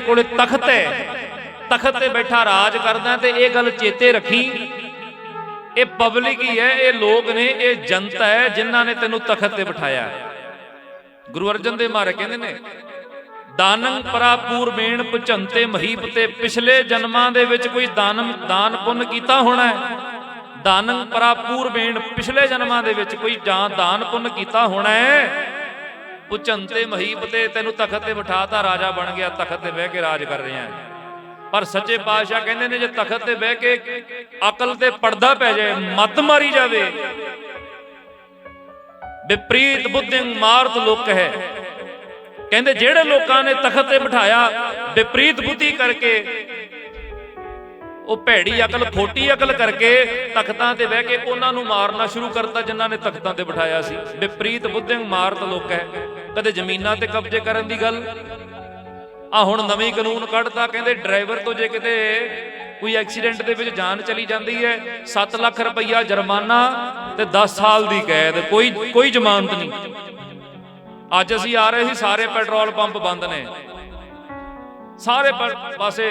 कोले तख्त है, तख्त ते बैठा राज करदा ते ये गल चेते रखी, ये पब्लिक ही है, ये लोग ने, ये जनता है जिन्हां ने तेनू तख्त ते बिठाया। गुरु अर्जन देव महाराज कहंदे ने दानंग परा पूरबेण पुचंते महीप ते, पिछले जन्मां दे विच कोई दान पुण्य कीता होना है। दानंग परा पूरबेण, पिछले जन्मां दे विच कोई दान पुण्य कीता होना है। पुचंते महीप ते, तेनू तख्त ते बिठाता, राजा बन गया, तख्त ते बह के राज कर रहे हैं। पर सच्चे पातशाह कहंदे ने जे तख्त ते बह के अकल ते पड़दा पै जाए, मत मारी जावे, विपरीत बुद्धि मारत लोक है। कहंदे जेड़े लोकां ने तख्त ते बिठाया विपरीत बुद्धि करके, वो भैड़ी अकल खोटी अकल करके तख्तां ते बह के उन्हां नूं मारना शुरू करता जिन्हां ने तख्तां ते बिठाया सी। विपरीत बुद्धि मारत लोक है। कदे जमीनां ते कब्जे करन दी गल, आ हुण नवीं कानून कढ़ता, कहंदे ड्राइवर तो जे किते कोई एक्सीडेंट दे विच जान चली जाती है 7 लाख रुपया जुर्माना ते 10 साल की कैद, कोई जमानत नहीं। अज असीं आ रहे सी, सारे पेट्रोल पंप बंद ने, सारे पासे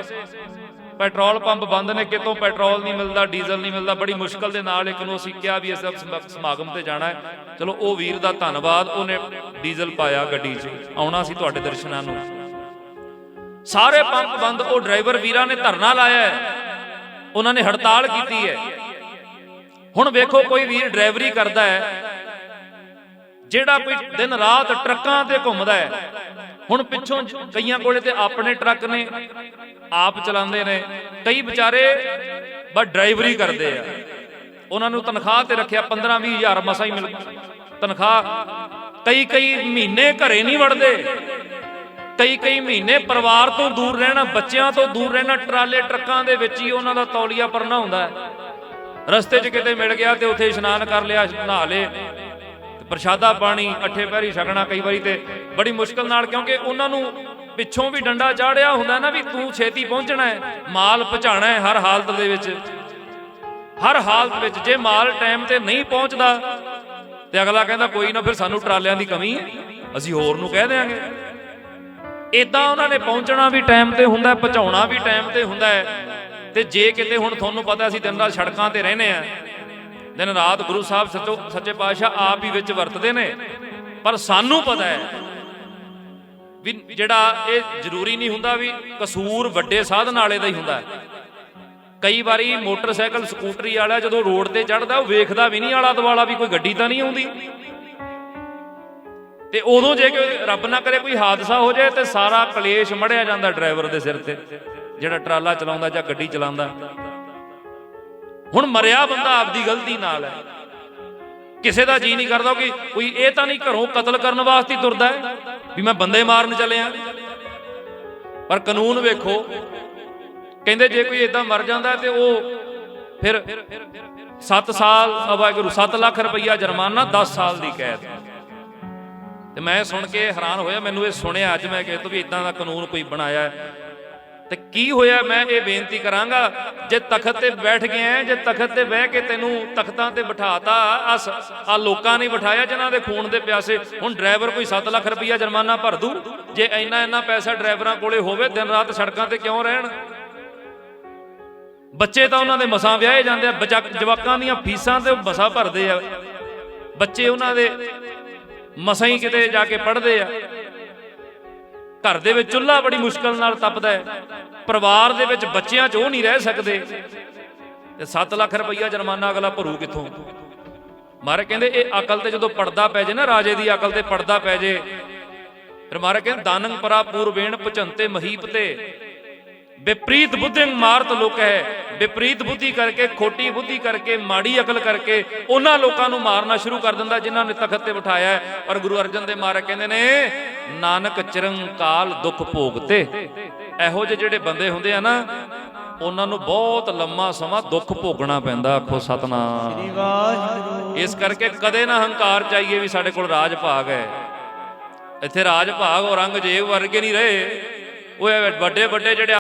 पेट्रोल पंप बंद ने, कितों पेट्रोल नहीं मिलता, डीजल नहीं मिलता। बड़ी मुश्किल के नाल एक नूं असीं कहा भी इस समागम ते जाना है, चलो वो वीर दा धन्नवाद, उन्हें डीजल पाया गड्डी च, आउणा सी तुहाडे दर्शनां नूं। सारे पंप बंद, वो ड्राइवर वीरां ने धरना लाया है, उन्होंने हड़ताल की है। हुण वेखो कोई वीर ड्राइवरी करता है, जेड़ा कोई दिन रात ट्रकां ते घुमदा है, हुण पिछों कईयां कोले ते अपने ट्रक ने, आप चलाते ने, कई बेचारे बस ड्राइवरी करते हैं, उन्होंने तनख्वाह ते रखिया 15-20 हज़ार मसा ही मिल तनख्वाह। कई महीने घरे नहीं वड़ते, कई महीने परिवार तो दूर रहना, बच्चों तो दूर रहना, ट्राले ट्रकों के विच ही उन्हों दा तौलिया परना हुंदा है। रस्ते च किते मिल गया तो उत्थे इशनान कर लिया, नहा ले, प्रशादा पानी अठे पैरी छकना कई बारी ते बड़ी मुश्किल नाल, क्योंकि उन्होंने पिछों भी डंडा चाढ़िया हुंदा ना भी तू छेती पहुंचना है, माल पहुंचाना है हर हालत दे विच, हर हालत विच। जे माल टाइम ते नहीं पहुंचदा ते अगला कहंदा कोई ना, फिर सानू ट्रालियां दी कमी है, असीं होर नूं कह देंगे। इदां उन्होंने पहुंचना भी टाइम ते हुंदा, पहुंचाउणा भी टाइम ते हुंदा है। ते जे किते हुण तुहानूं पता असीं दिन रात सड़कां ते रहने आ, दिन रात गुरु साहब सच्चे पातशाह आप ही विच वरतदे ने, पर सानू पता है भी जिहड़ा ये जरूरी नहीं हुंदा भी कसूर वड्डे साधन वाले दा ही हुंदा है। कई बारी मोटरसाइकिल स्कूटरी वाला जदों रोड ते चढ़दा, वो वेखदा भी नहीं आला दुआला भी कोई गड्डी तां नहीं आउंदी, ते उदों जे रब ना करे कोई हादसा हो जाए तो सारा कलेश मढ़िया जाता ड्राइवर के सिर ते, जिहड़ा ट्राला चलाउंदा जां गड्डी चलाउंदा। हुण मरिया बंदा आपदी गलती नाल है, किसी का जी नहीं करता कि कोई ये तो नहीं घरों कतल करने वास्ते तुरदा है भी मैं बंदे मारन चलिया। पर कानून वेखो, कहंदे जे कोई इदां मर जाता है तो वो फिर 7 साल वाहिगुरू 7 लाख रुपया जुर्माना 10 साल की कैद। ते मैं सुन के हैरान होया, मैनूं ये सुनिया अज मैं कहे तो भी इदां दा कानून कोई बनाया है ते की होया। मैं ये बेनती करांगा, जे तख्त ते बैठ गए हैं, जे तख्त ते बह के तेनू तख्तां ते बिठाता, आ लोकां ने बिठाया जिन्हां दे खून दे प्यासे। हुण ड्राइवर कोई 7 लाख रुपया जुर्माना भर दू, जे इन्ना पैसा ड्राइवरां कोले होवे दिन रात सड़कां ते क्यों रहण। बच्चे तां उन्हां दे मसां विआहे जांदे आ, जवाकां दीआं फीसां ते मसां भरदे आ, बच्चे उन्हां दे मसां ही किते जाके पढ़दे आ। घर दे विच चुल्हा बड़ी मुश्किल नाल तपदा है, परिवार दे विच बच्चियां च वो नहीं रह सकदे, ते 7 लाख रुपया जुर्माना अगला भरू कित्थों। महाराज कहंदे ये अकल ते जदों पड़दा पै जाए ना, राजे दी अकल ते पड़दा पै जाए, फिर महाराज कहंदे दानंग परा पूरबेण पुचंते महीप ते, विपरीत बुद्धि मारत लोक है। विपरीत बुद्धि करके, खोटी बुद्धि करके, माड़ी अकल करके उन्हां लोकां नूं मारना शुरू कर दिंदा जिन्हां ने तख्त ते बिठाया है। और गुरु अर्जन देव महाराज कहंदे ने नानक चिरंकाल दुख भोगते। इहो ਜਿਹੇ ਜਿਹੜੇ ਬੰਦੇ ਹੁੰਦੇ ਆ ਨਾ, ਉਹਨਾਂ ਨੂੰ ਬਹੁਤ ਲੰਮਾ ਸਮਾਂ ਦੁੱਖ ਭੋਗਣਾ ਪੈਂਦਾ। ਆਖੋ ਸਤਨਾਮ। ਇਸ ਕਰਕੇ ਕਦੇ ਨਾ ਹੰਕਾਰ ਚਾਹੀਏ ਵੀ ਸਾਡੇ ਕੋਲ ਰਾਜ ਭਾਗ ਹੈ। ਇੱਥੇ ਰਾਜ ਭਾਗ ਔਰੰਗਜ਼ੇਬ ਵਰਗੇ ਨਹੀਂ ਰਹੇ, ਉਹ ਵੱਡੇ ਵੱਡੇ ਜਿਹੜੇ